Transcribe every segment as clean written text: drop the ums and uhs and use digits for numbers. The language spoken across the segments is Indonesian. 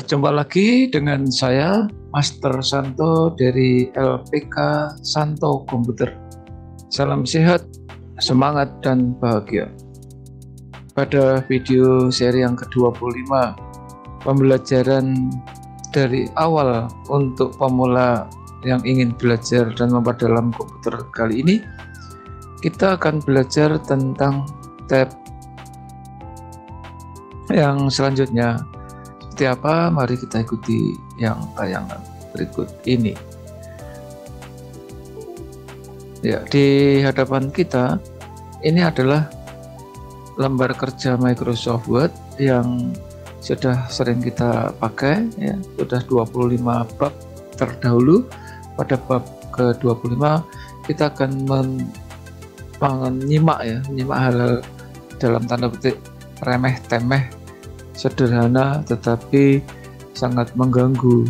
Berjumpa lagi dengan saya, Master Santo dari LPK Santo Komputer. Salam sehat, semangat, dan bahagia. Pada video seri yang ke-25, pembelajaran dari awal untuk pemula yang ingin belajar dan memperdalam komputer kali ini, kita akan belajar tentang tab yang selanjutnya. Seperti apa? Mari kita ikuti yang tayangan berikut ini. Ya, di hadapan kita ini adalah lembar kerja Microsoft Word yang sudah sering kita pakai, ya, sudah 25 bab terdahulu. Pada bab ke-25 kita akan menyimak hal-hal dalam tanda petik remeh-temeh, sederhana tetapi sangat mengganggu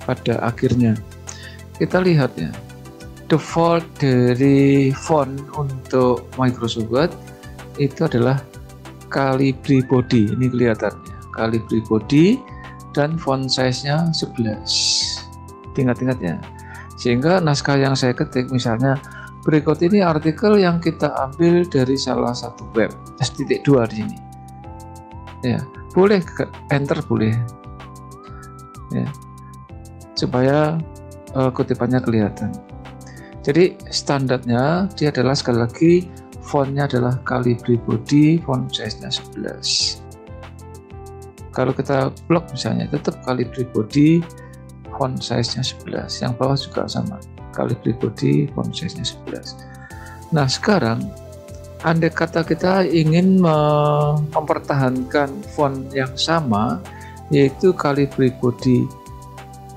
pada akhirnya. Kita lihat ya, default dari font untuk Microsoft Word itu adalah Calibri Body. Ini kelihatannya Calibri Body dan font size-nya 11. Ingat-ingat ya. Sehingga naskah yang saya ketik, misalnya berikut ini artikel yang kita ambil dari salah satu web, S.2 di sini. Ya, boleh enter, boleh ya, supaya kutipannya kelihatan. Jadi standarnya dia adalah, sekali lagi, fontnya adalah Calibri Body, font size-nya 11. Kalau kita blok misalnya tetap Calibri Body, font size-nya 11. Yang bawah juga sama, Calibri Body, font size-nya 11. Nah, sekarang andai kata kita ingin mempertahankan font yang sama, yaitu Calibri Body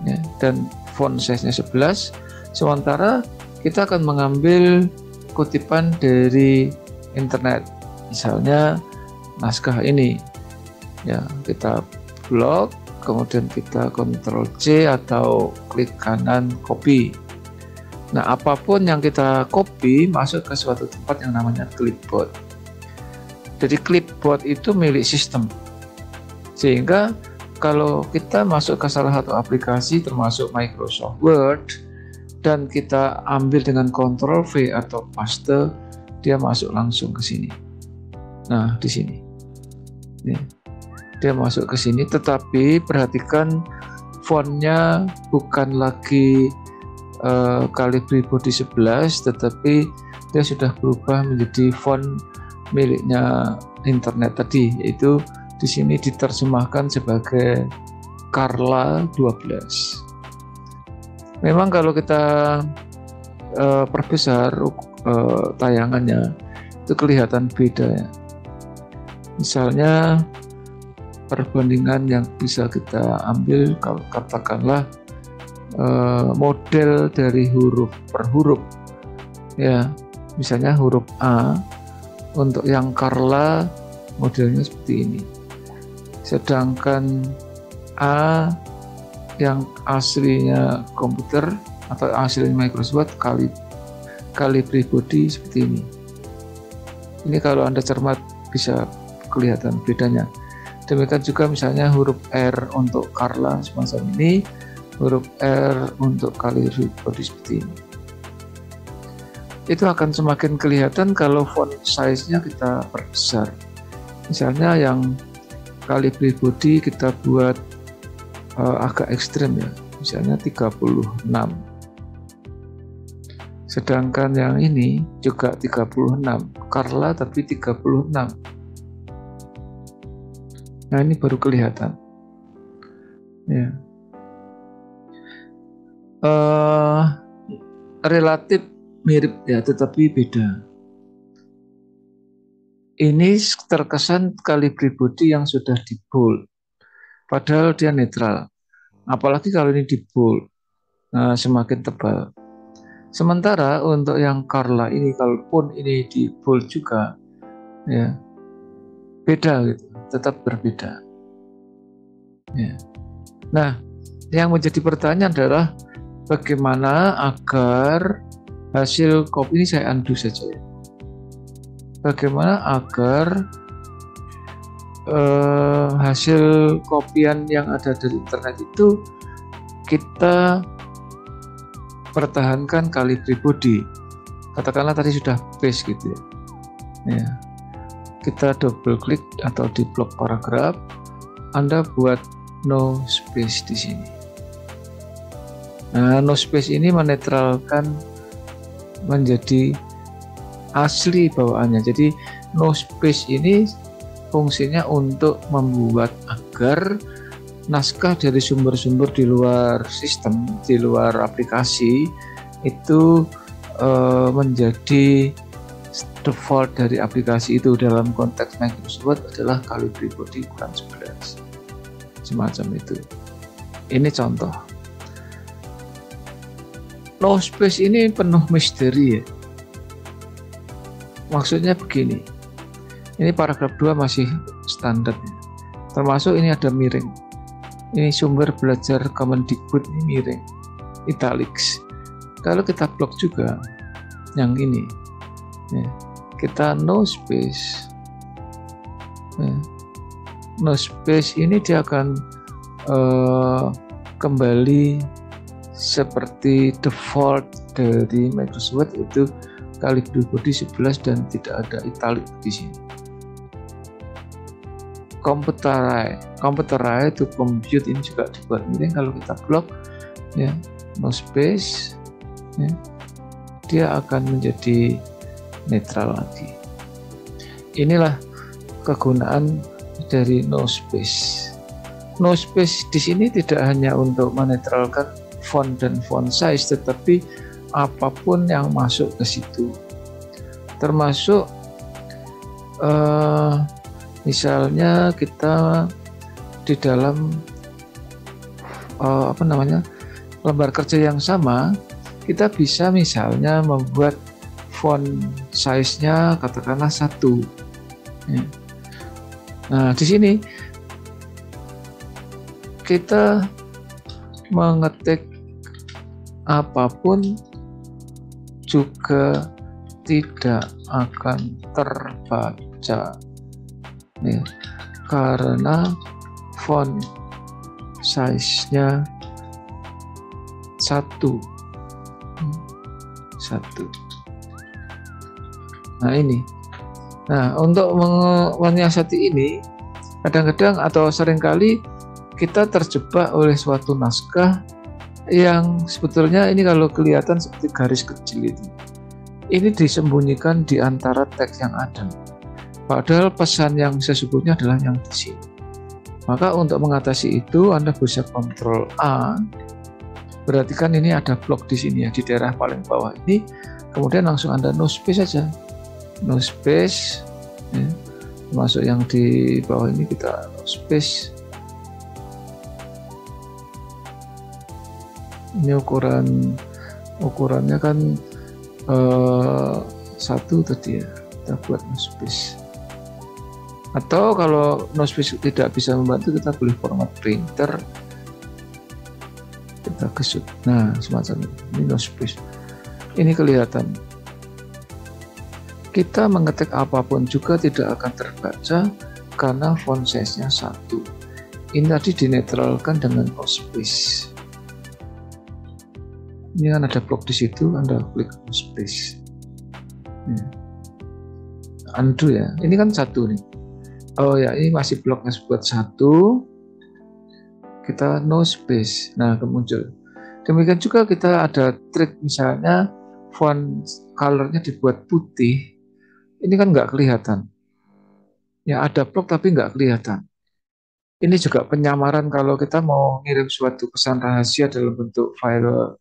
ya, dan font size-nya 11, sementara kita akan mengambil kutipan dari internet, misalnya naskah ini ya, kita blok, kemudian kita Ctrl C atau klik kanan copy. Nah, apapun yang kita copy masuk ke suatu tempat yang namanya clipboard. Jadi clipboard itu milik sistem. Sehingga kalau kita masuk ke salah satu aplikasi termasuk Microsoft Word dan kita ambil dengan Ctrl V atau paste, dia masuk langsung ke sini. Nah, di sini. Nih. Dia masuk ke sini, tetapi perhatikan fontnya bukan lagi Calibri Body 11, tetapi dia sudah berubah menjadi font miliknya internet tadi, yaitu di sini diterjemahkan sebagai Carla 12. Memang kalau kita perbesar tayangannya itu kelihatan beda ya. Misalnya perbandingan yang bisa kita ambil, kalau katakanlah model dari huruf per huruf ya, misalnya huruf A untuk yang Carla modelnya seperti ini, sedangkan A yang aslinya komputer atau aslinya Microsoft Calibri Body seperti ini. Ini kalau Anda cermat bisa kelihatan bedanya. Demikian juga misalnya huruf R untuk Carla semacam ini, huruf R untuk Calibri Body seperti ini. Itu akan semakin kelihatan kalau font size-nya kita perbesar. Misalnya yang Calibri Body kita buat agak ekstrim ya, misalnya 36. Sedangkan yang ini juga 36, Carla tapi 36. Nah, ini baru kelihatan ya. Relatif mirip ya, tetapi beda. Ini terkesan Calibri Body yang sudah di bold, padahal dia netral. Apalagi kalau ini di bold, nah, semakin tebal. Sementara untuk yang Carla ini, kalaupun ini di bold juga ya, beda gitu, tetap berbeda ya. Nah, yang menjadi pertanyaan adalah bagaimana agar hasil copy ini, saya undo saja ya. Bagaimana agar hasil kopian yang ada dari internet itu kita pertahankan Calibri body. Katakanlah tadi sudah base gitu ya. Ya. Kita double klik atau di blok paragraf, Anda buat no space di sini. Nah, no space ini menetralkan menjadi asli bawaannya. Jadi no space ini fungsinya untuk membuat agar naskah dari sumber-sumber di luar sistem, di luar aplikasi itu menjadi default dari aplikasi itu. Dalam konteks Microsoft adalah Calibri body ukuran 11 semacam itu. Ini contoh. No space ini penuh misteri ya. Maksudnya begini, ini paragraf 2 masih standar ya. Termasuk ini ada miring. Ini sumber belajar Kemendikbud, ini miring, italics. Kalau kita blok juga yang ini ya, kita no space ya. No space ini dia akan kembali seperti default dari Microsoft, itu Calibri body 11 dan tidak ada italic di sini. Computerize to compute ini juga dibuat miring. Kalau kita blok ya, no space ya, dia akan menjadi netral lagi. Inilah kegunaan dari no space. No space di sini tidak hanya untuk menetralkan font dan font size, tetapi apapun yang masuk ke situ, termasuk misalnya kita di dalam lembar kerja yang sama, kita bisa misalnya membuat font size-nya katakanlah 1 ya. Nah, di sini kita mengetik apapun juga tidak akan terbaca ya, karena font size-nya 1. Nah ini. Nah, untuk menyiasati ini kadang-kadang atau seringkali kita terjebak oleh suatu naskah yang sebetulnya ini kalau kelihatan seperti garis kecil itu, ini disembunyikan di antara teks yang ada. Padahal pesan yang sesungguhnya adalah yang di sini. Maka untuk mengatasi itu Anda bisa Ctrl A. Berarti kan ini ada blok di sini ya, di daerah paling bawah ini. Kemudian langsung Anda no space saja. No space ya. Masuk yang di bawah ini kita no space. Ini ukurannya kan 1 tadi ya, kita buat no space. Atau kalau no space tidak bisa membantu, kita boleh format printer, kita gesut. Nah, semacam ini no space. Ini kelihatan. Kita mengetik apapun juga tidak akan terbaca karena font size-nya 1. Ini tadi dinetralkan dengan no space. Ini kan ada blok di situ, Anda klik no space. Ya. Undo ya. Ini kan 1 nih. Oh ya, ini masih bloknya buat 1. Kita no space. Nah, kemudian demikian juga kita ada trik, misalnya font colornya dibuat putih. Ini kan nggak kelihatan. Ya, ada blok tapi nggak kelihatan. Ini juga penyamaran kalau kita mau ngirim suatu pesan rahasia dalam bentuk file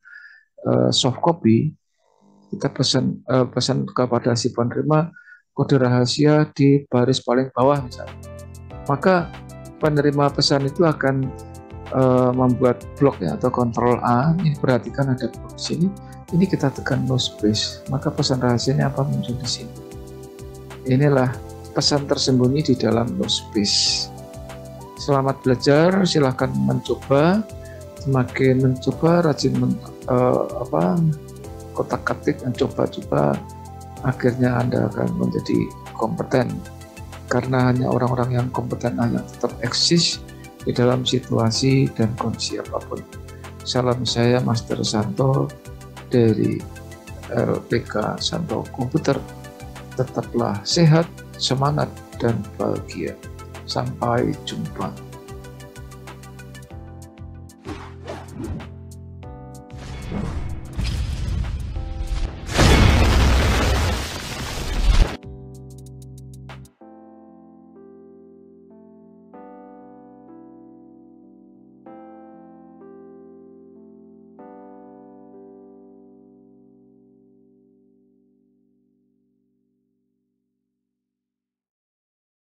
soft copy. Kita pesan kepada si penerima kode rahasia di baris paling bawah misalnya. Maka penerima pesan itu akan membuat blok ya, atau Ctrl A. Ini perhatikan ada blok di sini. Ini kita tekan no space, maka pesan rahasianya apa muncul di sini. Inilah pesan tersembunyi di dalam no space. Selamat belajar, silahkan mencoba. Semakin mencoba, rajin kotak-katik, mencoba-coba, akhirnya Anda akan menjadi kompeten. karena hanya orang-orang yang kompeten yang tetap eksis di dalam situasi dan kondisi apapun. Salam saya Master Santo dari LPK Santo Komputer. Tetaplah sehat, semangat, dan bahagia. Sampai jumpa.